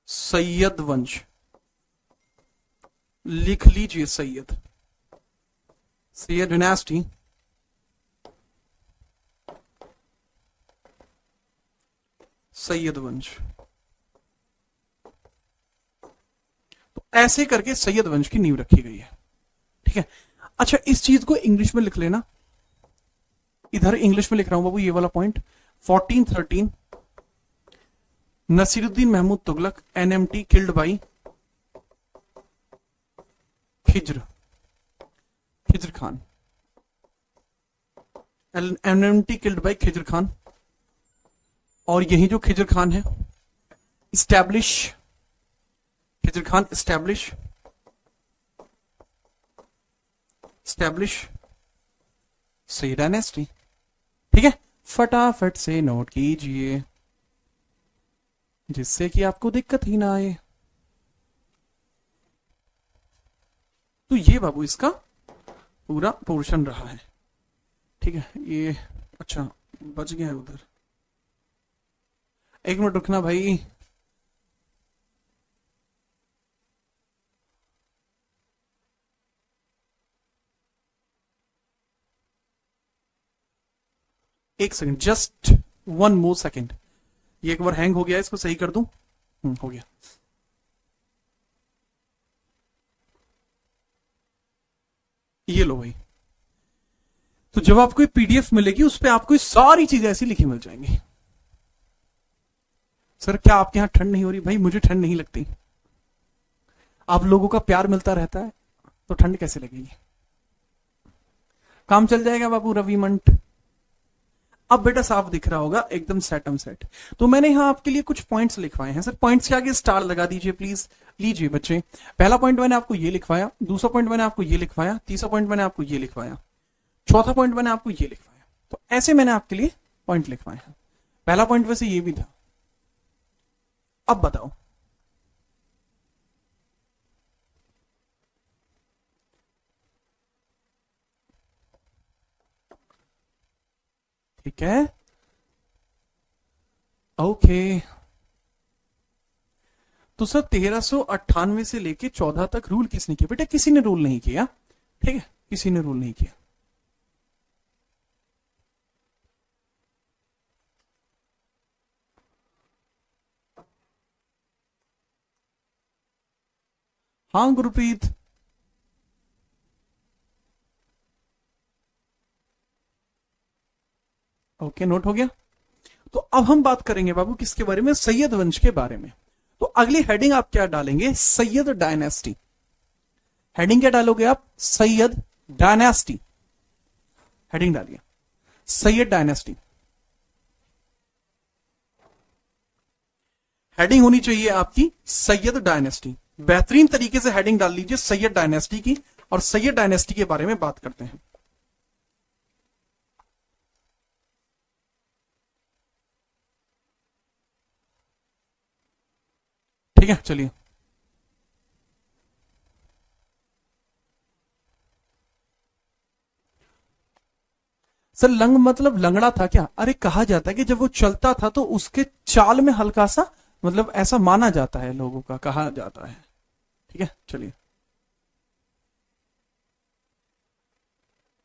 Speaker 1: सैयद वंश लिख लीजिए, सैयद, सैयद डायनेस्टी, सैयद वंश। तो ऐसे करके सैयद वंश की नींव रखी गई है। ठीक है, अच्छा इस चीज को इंग्लिश में लिख लेना, इधर इंग्लिश में लिख रहा हूं बाबू ये वाला point. 1413 Nasiruddin Mahmud Tughlaq NMT killed by Khizr Khan, NMT killed by Khizr Khan. और यही जो खिज्र खान है establish, Khizr Khan establish Sayyid dynasty. ठीक है, फटाफट से नोट कीजिए जिससे कि आपको दिक्कत ही ना आए। तो ये बाबू इसका पूरा पोर्शन रहा है। ठीक है, ये अच्छा बच गया है उधर। एक मिनट रुकना भाई। एक सेकंड, जस्ट 1 more सेकंड। ये एक बार हैंग हो गया, इसको सही कर दूं। हो गया। ये लो भाई। तो जब आपको पीडीएफ मिलेगी उस पर आपको सारी चीजें ऐसी लिखी मिल जाएंगी। सर क्या आपके यहां ठंड नहीं हो रही? भाई मुझे ठंड नहीं लगती। आप लोगों का प्यार मिलता रहता है तो ठंड कैसे लगेगी? काम चल जाएगा बाबू रवि मंट। अब बेटा साफ दिख रहा होगा, एकदम सेटम सेट। तो मैंने यहां आपके लिए कुछ पॉइंट्स लिखवाए हैं। सर पॉइंट्स के आगे स्टार लगा दीजिए प्लीज। लीजिए बच्चे, पहला पॉइंट मैंने आपको ये लिखवाया, दूसरा पॉइंट मैंने आपको ये लिखवाया, तीसरा पॉइंट मैंने आपको ये लिखवाया, चौथा पॉइंट मैंने आपको ये लिखवाया। तो ऐसे मैंने आपके लिए पॉइंट लिखवाए हैं। पहला पॉइंट वैसे ये भी था। अब बताओ, ठीक है? ओके। तो सर 1398 से लेके 14 तक रूल किसने किया? बेटा किसी ने रूल नहीं किया, ठीक है? किसी ने रूल नहीं किया। हाँ गुरप्रीत, ओके नोट हो गया। तो अब हम बात करेंगे बाबू किसके बारे में? सैयद वंश के बारे में। तो अगली हेडिंग आप क्या डालेंगे? सैयद डायनेस्टी। हेडिंग क्या डालोगे आप? सैयद डायनेस्टी। हेडिंग डालिए सैयद डायनेस्टी। हेडिंग होनी चाहिए आपकी सैयद डायनेस्टी। बेहतरीन तरीके से हेडिंग डाल लीजिए सैयद डायनेस्टी की, और सैयद डायनेस्टी के बारे में बात करते हैं। ठीक है चलिए। सर लंग मतलब लंगड़ा था क्या? अरे कहा जाता है कि जब वो चलता था तो उसके चाल में हल्का सा मतलब ऐसा माना जाता है, लोगों का कहा जाता है। ठीक है चलिए।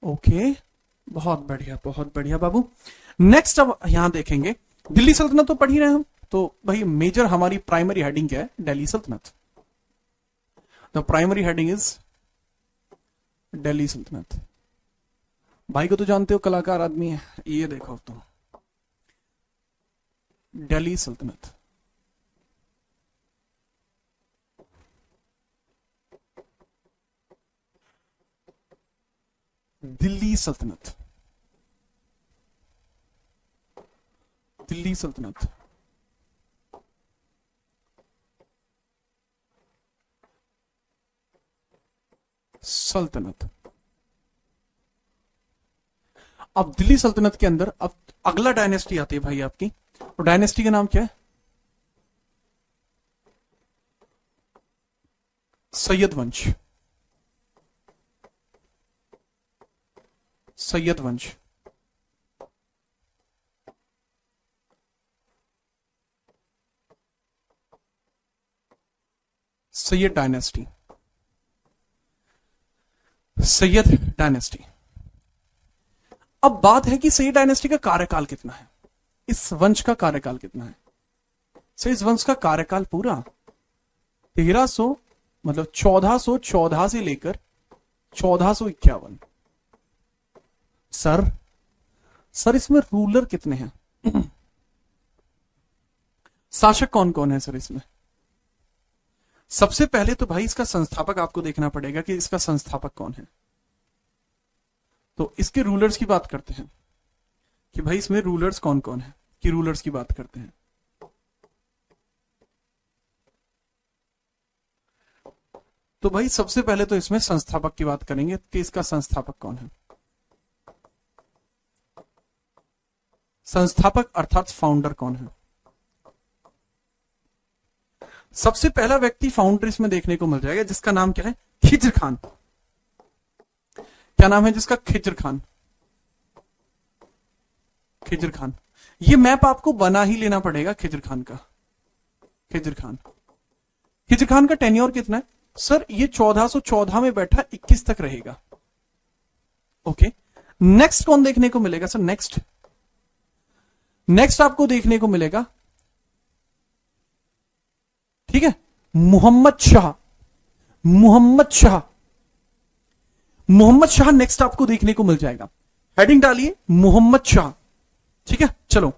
Speaker 1: ओके, बहुत बढ़िया बाबू। नेक्स्ट अब यहां देखेंगे दिल्ली सल्तनत तो पढ़ ही रहे हम। तो भाई मेजर हमारी प्राइमरी हेडिंग क्या है? दिल्ली सल्तनत। The primary heading is Delhi सल्तनत। भाई को तो जानते हो, कलाकार आदमी है। ये देखो तुम, दिल्ली सल्तनत। दिल्ली सल्तनत, दिल्ली सल्तनत। सल्तनत। अब दिल्ली सल्तनत के अंदर अब अगला डायनेस्टी आती है भाई आपकी, और डायनेस्टी का नाम क्या है? सैयद वंश। सैयद वंश। सैयद डायनेस्टी। सैयद डायनेस्टी। अब बात है कि सैयद डायनेस्टी का कार्यकाल कितना है, इस वंश का कार्यकाल कितना है? सो इस वंश का कार्यकाल पूरा 1300 मतलब 1414 से लेकर 1451। सर इसमें रूलर कितने हैं? शासक कौन कौन है सर इसमें? सबसे पहले तो भाई इसका संस्थापक आपको देखना पड़ेगा कि इसका संस्थापक कौन है। तो इसके रूलर्स की बात करते हैं कि भाई इसमें रूलर्स कौन कौन है, कि रूलर्स की बात करते हैं। तो भाई सबसे पहले तो इसमें संस्थापक की बात करेंगे कि इसका संस्थापक कौन है। संस्थापक अर्थात फाउंडर कौन है? सबसे पहला व्यक्ति फाउंडर इसमें देखने को मिल जाएगा जिसका नाम क्या है? खिज्र खान। क्या नाम है जिसका? खिज्र खान। खिजर खान। ये मैप आपको बना ही लेना पड़ेगा खिजर खान का। खिजर खान का टेन्योर कितना है सर? ये 1414 में बैठा 21 तक रहेगा। ओके, नेक्स्ट कौन देखने को मिलेगा सर? नेक्स्ट आपको देखने को मिलेगा, ठीक है, मोहम्मद शाह नेक्स्ट आपको देखने को मिल जाएगा। हेडिंग डालिए मोहम्मद शाह। ठीक है, चलो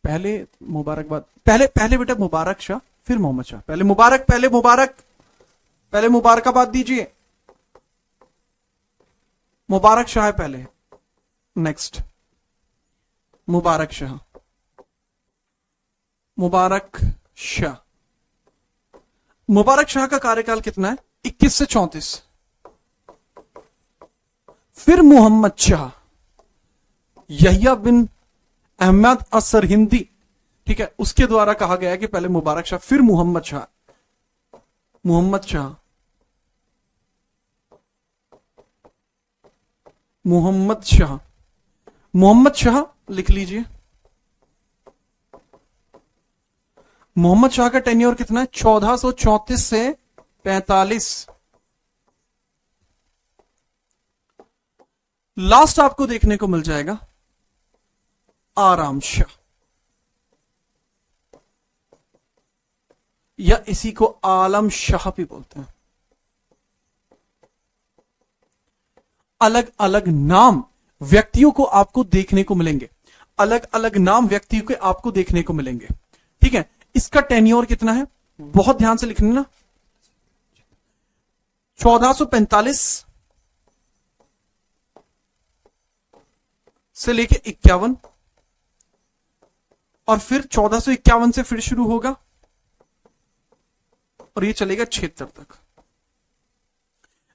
Speaker 1: पहले मुबारकबाद, पहले बेटा मुबारक शाह फिर मोहम्मद शाह। पहले मुबारकाबाद दीजिए। मुबारक शाह है पहले, नेक्स्ट मुबारक शाह का कार्यकाल कितना है? 21 से 34। फिर मोहम्मद शाह, यहिया बिन अहमद असर हिंदी, ठीक है, उसके द्वारा कहा गया है कि पहले मुबारक शाह फिर मोहम्मद शाह लिख लीजिए। मोहम्मद शाह का टेन्योर कितना है? 1434 से 45। लास्ट आपको देखने को मिल जाएगा आराम शाह, या इसी को आलम शाह भी बोलते हैं। अलग अलग नाम व्यक्तियों को आपको देखने को मिलेंगे, ठीक है। इसका टेन्योर कितना है? बहुत ध्यान से लिखना ना, 1445 से लेके 51, और फिर 1451 से फिर शुरू होगा और ये चलेगा 76 तक।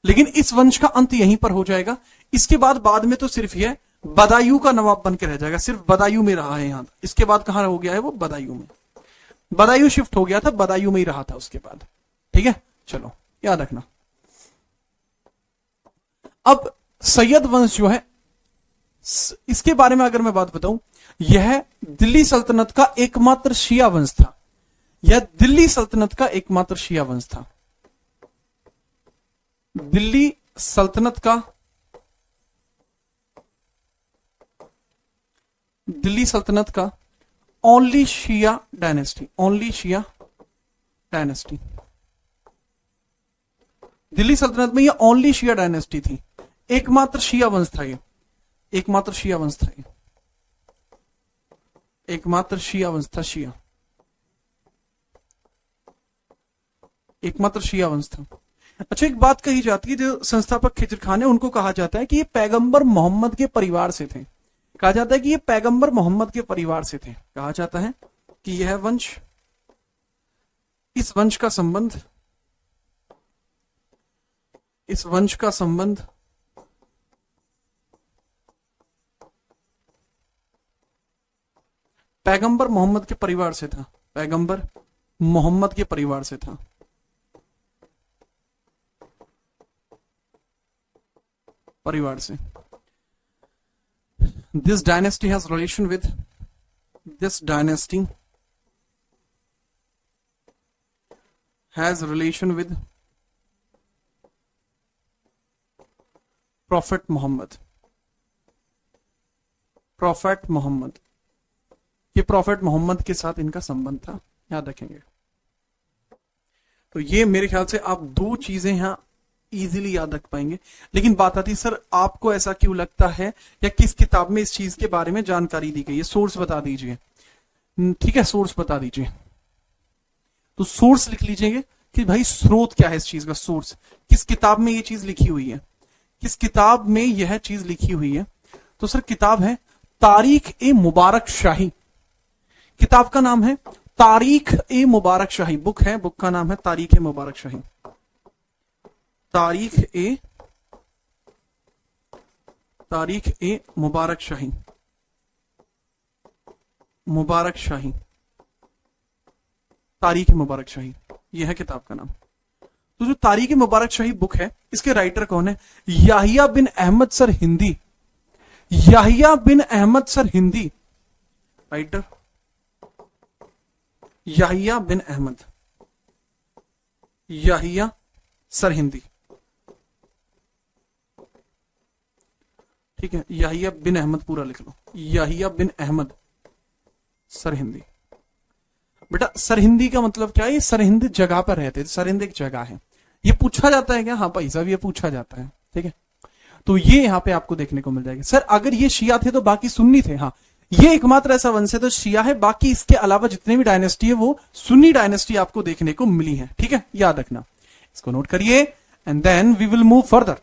Speaker 1: लेकिन इस वंश का अंत यहीं पर हो जाएगा। इसके बाद में तो सिर्फ यह बदायूं का नवाब बन के रह जाएगा, सिर्फ बदायूं में रहा है यहां। इसके बाद कहां हो गया है वो? बदायूं में। बदायूं शिफ्ट हो गया था, बदायूं में ही रहा था उसके बाद। ठीक है, चलो याद रखना। अब सैयद वंश जो है, इसके बारे में अगर मैं बात बताऊं, यह दिल्ली सल्तनत का एकमात्र शिया वंश था। दिल्ली सल्तनत का ओनली शिया डायनेस्टी। दिल्ली सल्तनत में यह ओनली शिया डायनेस्टी थी, एकमात्र शिया वंश था ये, एकमात्र शिया वंश था। अच्छा, एक बात कही जाती है, जो संस्थापक खिजर खान है उनको कहा जाता है कि ये पैगंबर मोहम्मद के परिवार से थे। कहा जाता है कि यह वंश, इस वंश का संबंध पैगंबर मोहम्मद के परिवार से था। This dynasty has relation with Prophet Muhammad। ये प्रॉफेट मोहम्मद के साथ इनका संबंध था, याद रखेंगे। तो ये मेरे ख्याल से आप दो चीजें यहां इजीली याद रख पाएंगे। लेकिन बात आती, सर आपको ऐसा क्यों लगता है, या किस किताब में इस चीज के बारे में जानकारी दी गई है? सोर्स बता दीजिए। ठीक है, सोर्स बता दीजिए। तो सोर्स लिख लीजिएगा कि भाई स्रोत क्या है इस चीज का, सोर्स किस किताब में ये चीज लिखी हुई है, किस किताब में यह चीज लिखी हुई है। तो सर किताब है तारीख ए मुबारक शाही। किताब का नाम है तारीख ए मुबारक शाही। बुक का नाम है तारीख ए मुबारक शाही। तारीख ए मुबारक शाही। तारीख ए मुबारक शाही, यह है किताब का नाम। तो जो तारीख ए मुबारक शाही बुक है, इसके राइटर कौन है? याहिया बिन अहमद सर हिंदी। याहिया बिन अहमद सर हिंदी, राइटर याहिया बिन अहमद, याहिया सर हिंदी, ठीक है, याहिया बिन अहमद पूरा लिख लो, याहिया बिन अहमद सर हिंदी। बेटा सरहिंदी का मतलब क्या है? ये सरहिंद जगह पर रहते थे, सरहिंद एक जगह है। ये पूछा जाता है क्या? हाँ भाई साहब ये पूछा जाता है, ठीक है। तो ये यहां पे आपको देखने को मिल जाएगा। सर अगर ये शिया थे तो बाकी सुन्नी थे, हाँ ये एकमात्र ऐसा वंश है तो शिया है, बाकी इसके अलावा जितने भी डायनेस्टी है वो सुन्नी डायनेस्टी आपको देखने को मिली है, ठीक है, याद रखना, इसको नोट करिए and then we will move further.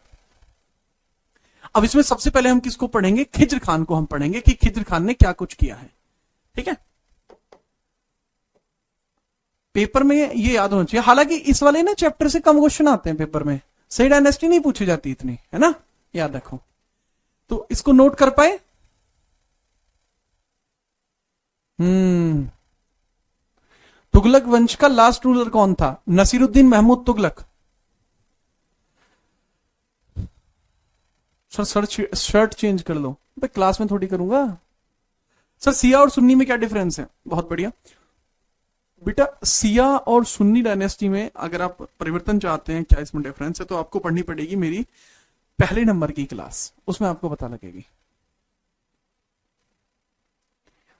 Speaker 1: अब इसमें सबसे पहले हम किसको पढ़ेंगे? खिज्र खान को हम पढ़ेंगे कि खिज्र खान ने क्या कुछ किया है, ठीक है। पेपर में ये याद होना चाहिए, हालांकि इस वाले ना चैप्टर से कम क्वेश्चन आते हैं पेपर में, सही डायनेस्टी नहीं पूछी जाती इतनी, है ना, याद रखो। तो इसको नोट कर पाए? तुगलक वंश का लास्ट रूलर कौन था? Nasiruddin Mahmud Tughlaq. Sir shirt change कर लो, भाई क्लास में थोड़ी करूंगा। सर सिया और सुन्नी में क्या डिफरेंस है? बहुत बढ़िया बेटा, सिया और सुन्नी डायनेस्टी में अगर आप परिवर्तन चाहते हैं क्या इसमें डिफरेंस है, तो आपको पढ़नी पड़ेगी मेरी पहले नंबर की क्लास, उसमें आपको पता लगेगी।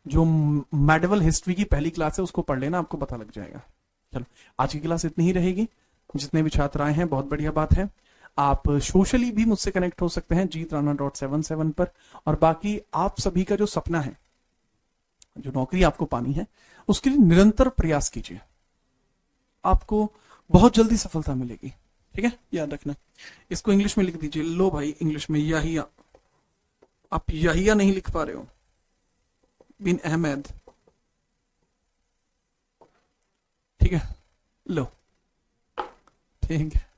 Speaker 1: जो मेडिवल हिस्ट्री की पहली क्लास है उसको पढ़ लेना, आपको पता लग जाएगा। चलो आज की क्लास इतनी ही रहेगी। जितने भी छात्र आए हैं बहुत बढ़िया बात है। आप सोशली भी मुझसे कनेक्ट हो सकते हैं GitRana.77 पर। और बाकी आप सभी का जो सपना है, जो नौकरी आपको पानी है, उसके लिए निरंतर प्रयास कीजिए, आपको बहुत जल्दी सफलता मिलेगी, ठीक है, याद रखना। इसको इंग्लिश में लिख दीजिए, लो भाई इंग्लिश में याहिया, आप याहिया नहीं लिख पा रहे हो, बिन अहमद, ठीक है, लो, ठीक है।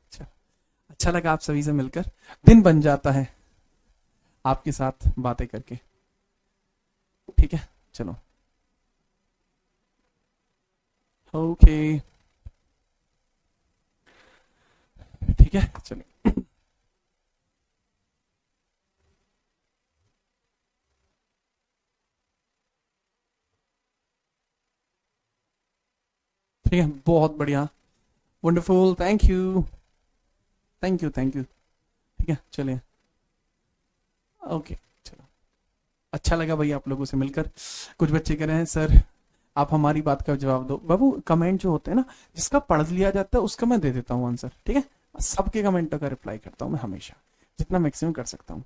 Speaker 1: अच्छा लगा आप सभी से मिलकर, दिन बन जाता है आपके साथ बातें करके, ठीक है, चलो ओके, ठीक है, चलिए ठीक है, बहुत बढ़िया, wonderful, thank you thank you thank you, ठीक है, चलिए ओके, चलो अच्छा लगा भाई आप लोगों से मिलकर। कुछ बच्चे कह रहे हैं सर आप हमारी बात का जवाब दो। बाबू कमेंट जो होते हैं ना, जिसका पढ़ लिया जाता है उसका मैं दे देता हूँ आंसर, ठीक है, सबके कमेंटों का रिप्लाई करता हूँ मैं हमेशा, जितना मैक्सिमम कर सकता हूँ।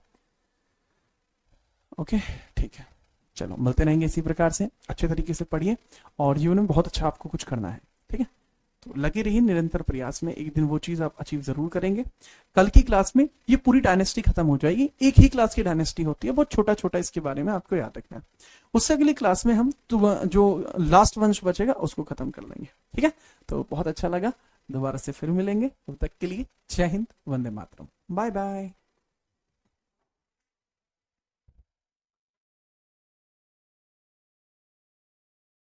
Speaker 1: ओके ठीक है, चलो मिलते रहेंगे इसी प्रकार से, अच्छे तरीके से पढ़िए और जीवन में बहुत अच्छा आपको कुछ करना है, ठीक है। तो लगे रहिए निरंतर प्रयास में, एक दिन वो चीज आप अचीव जरूर करेंगे। कल की क्लास में ये पूरी डायनेस्टी खत्म हो जाएगी, एक ही क्लास की डायनेस्टी होती है, बहुत छोटा छोटा इसके बारे में आपको याद रखना है। उससे अगली क्लास में हम तो जो लास्ट वंश बचेगा उसको खत्म कर लेंगे, ठीक है। तो बहुत अच्छा लगा, दोबारा से फिर मिलेंगे, तब तक के लिए जय हिंद, वंदे मातरम, बाय बाय।